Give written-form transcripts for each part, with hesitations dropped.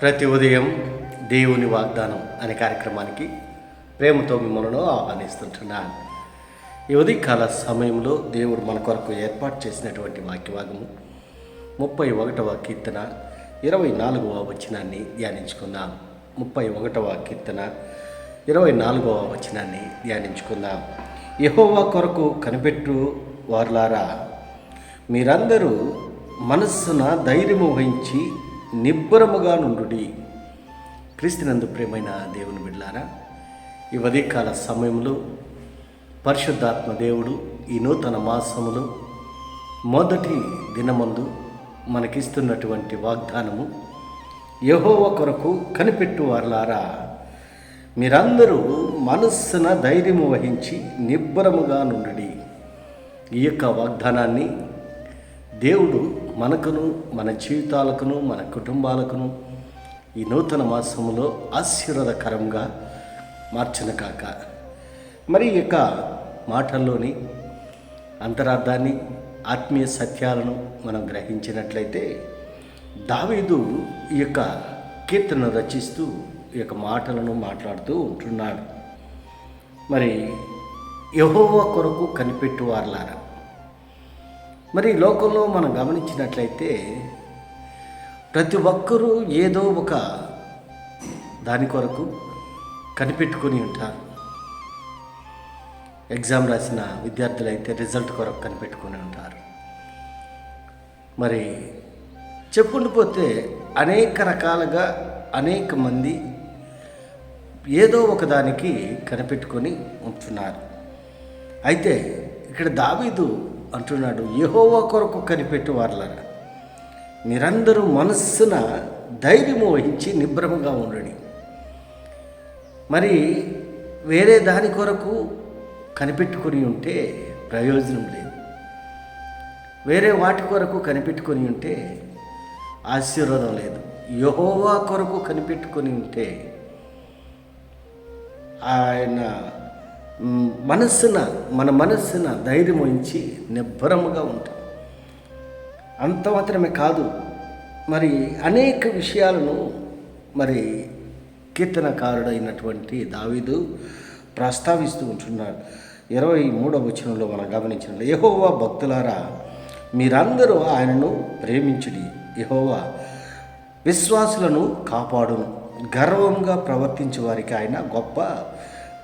ప్రతి ఉదయం దేవుని వాగ్దానం అనే కార్యక్రమానికి ప్రేమతో మిమ్మల్ని ఆహ్వానిస్తుంటున్నాను. ఈ ఉదయకాల సమయంలో దేవుడు మన కొరకు ఏర్పాటు చేసినటువంటి వాక్యభాగము 31వ కీర్తన 24వ వచనాన్ని ధ్యానించుకుందాం. 31వ కీర్తన 24వ వచనాన్ని ధ్యానించుకుందాం. యెహోవా కొరకు కనిపెట్టు వారులారా, మీరందరూ మనస్సున ధైర్యము వహించి నిబ్బరముగా నుండుడి. క్రీస్తునందు ప్రియమైన దేవుని బిడ్డలారా, ఈ ఉదయకాల సమయంలో పరిశుద్ధాత్మ దేవుడు ఈ నూతన మాసములో మొదటి దినమందు మనకిస్తున్నటువంటి వాగ్దానము, యెహోవా కొరకు కనిపెట్టు వారులారా, మీరందరూ మనస్సున ధైర్యము వహించి నిబ్బరముగా నుండుడి. ఈ యొక్క వాగ్దానాన్ని దేవుడు మనకును, మన జీవితాలకును, మన కుటుంబాలకును ఈ నూతన మాసములో ఆశీర్వాదకరంగా మార్చిన కాక. మరి ఈ యొక్క మాటల్లోని అంతరార్థాన్ని, ఆత్మీయ సత్యాలను మనం గ్రహించినట్లయితే, దావీదు ఈ యొక్క కీర్తనను రచిస్తూ ఈ యొక్క మాటలను మాట్లాడుతూ ఉంటున్నాడు. మరి యెహోవా కొరకు కనిపెట్టు వారులారా, మరి లోకంలో మనం గమనించినట్లయితే ప్రతి ఒక్కరూ ఏదో ఒక దాని కొరకు కనిపెట్టుకొని ఉంటారు. ఎగ్జామ్ రాసిన విద్యార్థులు అయితే రిజల్ట్ కొరకు కనిపెట్టుకొని ఉంటారు. మరి చెప్పుండిపోతే అనేక రకాలుగా అనేక మంది ఏదో ఒక దానికి కనిపెట్టుకొని ఉంటున్నారు. అయితే ఇక్కడ దావీదు అంటున్నాడు, యెహోవా కొరకు కనిపెట్టు వారులారా, మీరందరూ మనస్సున ధైర్యము వహించి నిబ్బరముగా ఉండండి. మరి వేరే దాని కొరకు కనిపెట్టుకొని ఉంటే ప్రయోజనం లేదు. వేరే వాటి కొరకు కనిపెట్టుకొని ఉంటే ఆశీర్వాదం లేదు. యెహోవా కొరకు కనిపెట్టుకొని ఉంటే ఆయన మన మనస్సున ధైర్యం వహించి నిబ్బరముగా ఉంటాం. అంత మాత్రమే కాదు, మరి అనేక విషయాలను మరి కీర్తనకారుడైనటువంటి దావీదు ప్రస్తావిస్తూ ఉంటున్నాడు. 23వ వచనంలో మనం గమనించినట్లు, యెహోవా భక్తులారా, మీరందరూ ఆయనను ప్రేమించుడి. యెహోవా విశ్వాసులను కాపాడును, గర్వంగా ప్రవర్తించే వారికి ఆయన గొప్ప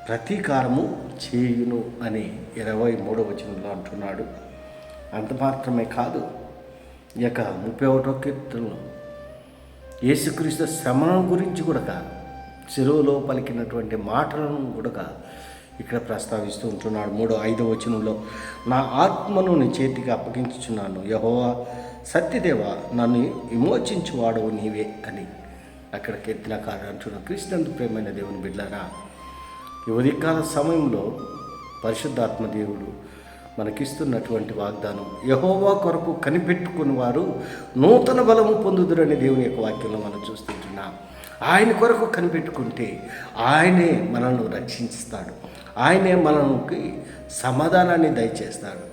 ప్రతీకారము చేయును అని 23వ వచనంలో అంటున్నాడు. అంత మాత్రమే కాదు, ఈ యొక్క 31వ కీర్తనలో యేసుక్రీస్తు శ్రమల గురించి కూడా, చెరువులో పలికినటువంటి మాటలను కూడా ఇక్కడ ప్రస్తావిస్తూ ఉంటున్నాడు. 5వ వచనంలో, నా ఆత్మను నీ చేతికి అప్పగించుచున్నాను, యెహోవా సత్యదేవా, నన్ను విమోచించువాడవు నీవే అని అక్కడ కీర్తనకారుడు అంటున్నాడు. క్రీస్తునందు ప్రియమైన దేవుని బిడ్డలారా, ఈ ఉదయకాల సమయంలో పరిశుద్ధాత్మ దేవుడు మనకిస్తున్నటువంటి వాగ్దానం, యెహోవా కొరకు కనిపెట్టుకుని వారు నూతన బలము పొందుదురని దేవుని యొక్క వాక్యంలో మనం చూస్తుంటున్నాం. ఆయన కొరకు కనిపెట్టుకుంటే ఆయనే మనల్ని రక్షిస్తాడు, ఆయనే మనకి సమాధానాన్ని దయచేస్తాడు.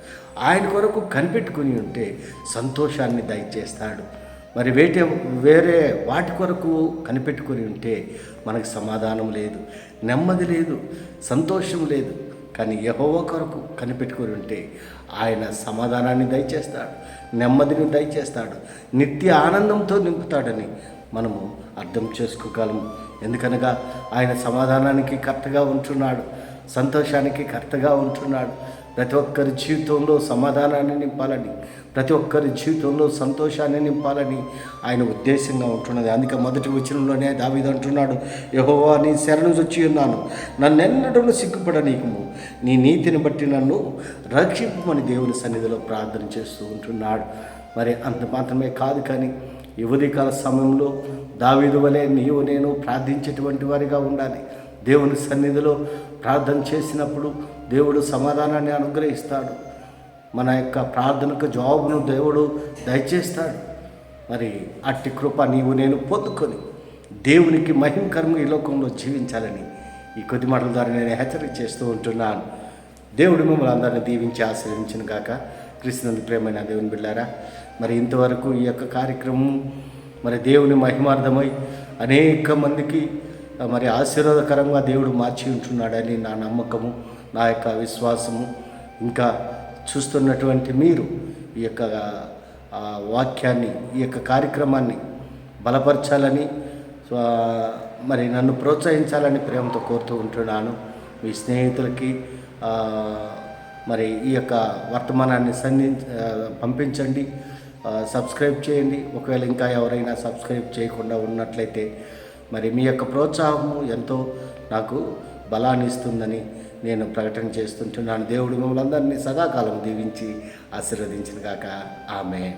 ఆయన కొరకు కనిపెట్టుకుని ఉంటే సంతోషాన్ని దయచేస్తాడు. మరి వేరే వాటి కొరకు కనిపెట్టుకొని ఉంటే మనకు సమాధానం లేదు, నెమ్మది లేదు, సంతోషం లేదు. కానీ యెహోవా కొరకు కనిపెట్టుకొని ఉంటే ఆయన సమాధానాన్ని దయచేస్తాడు, నెమ్మదిని దయచేస్తాడు, నిత్య ఆనందంతో నింపుతాడని మనము అర్థం చేసుకోగలము. ఎందుకనగా ఆయన సమాధానానికి కర్తగా ఉంటున్నాడు, సంతోషానికి కర్తగా ఉంటున్నాడు. ప్రతి ఒక్కరి జీవితంలో సమాధానాన్ని నింపాలని, ప్రతి ఒక్కరి జీవితంలో సంతోషాన్ని నింపాలని ఆయన ఉద్దేశంగా ఉంటున్నది. అందుకే మొదటి వచనంలోనే దావీదు అంటున్నాడు, యెహోవా నీ శరణు వచ్చి ఉన్నాను, నన్నెన్నడూ సిగ్గుపడనీయకుము, నీ నీతిని బట్టి నన్ను రక్షింపమని దేవుని సన్నిధిలో ప్రార్థన చేస్తూ ఉంటున్నాడు. మరి అంత మాత్రమే కాదు, కానీ ఈ ఉదయకాల సమయంలో దావీదు వలె నీవు నేను ప్రార్థించేటువంటి వారిగా ఉండాలి. దేవుని సన్నిధిలో ప్రార్థన చేసినప్పుడు దేవుడు సమాధానాన్ని అనుగ్రహిస్తాడు, మన యొక్క ప్రార్థనకు జవాబును దేవుడు దయచేస్తాడు. మరి అట్టి కృప నీవు నేను పొందుకొని దేవునికి మహిమకరంగా ఈ లోకంలో జీవించాలని ఈ కొద్ది మాటల ద్వారా నేను హెచ్చరిక చేస్తూ ఉంటున్నాను. దేవుడు మిమ్మల్ని అందరినీ దీవించి ఆశీర్వదించిన గాక. క్రీస్తునందు ప్రియమైన దేవుని బిడ్డలారా, మరి ఇంతవరకు ఈ యొక్క కార్యక్రమం మరి దేవుని మహిమార్థమై అనేక మందికి మరి ఆశీర్వాదకరంగా దేవుడు మార్చి ఉంటున్నాడని నా నమ్మకము, నా యొక్క విశ్వాసము. ఇంకా చూస్తున్నటువంటి మీరు ఈ యొక్క వాక్యాన్ని, ఈ యొక్క కార్యక్రమాన్ని బలపరచాలని, మరి నన్ను ప్రోత్సహించాలని ప్రేమతో కోరుతూ ఉంటున్నాను. మీ స్నేహితులకి మరి ఈ యొక్క వర్తమానాన్ని పంపించండి, సబ్స్క్రైబ్ చేయండి. ఒకవేళ ఇంకా ఎవరైనా సబ్స్క్రైబ్ చేయకుండా ఉన్నట్లయితే మరి మీ యొక్క ప్రోత్సాహము ఎంతో నాకు బలాన్ని ఇస్తుందని నేను ప్రకటన చేస్తుంటున్నాను. దేవుడు మిమ్మల్ని అందరినీ సదాకాలం దీవించి ఆశీర్వదించిన గాక. ఆమేన్.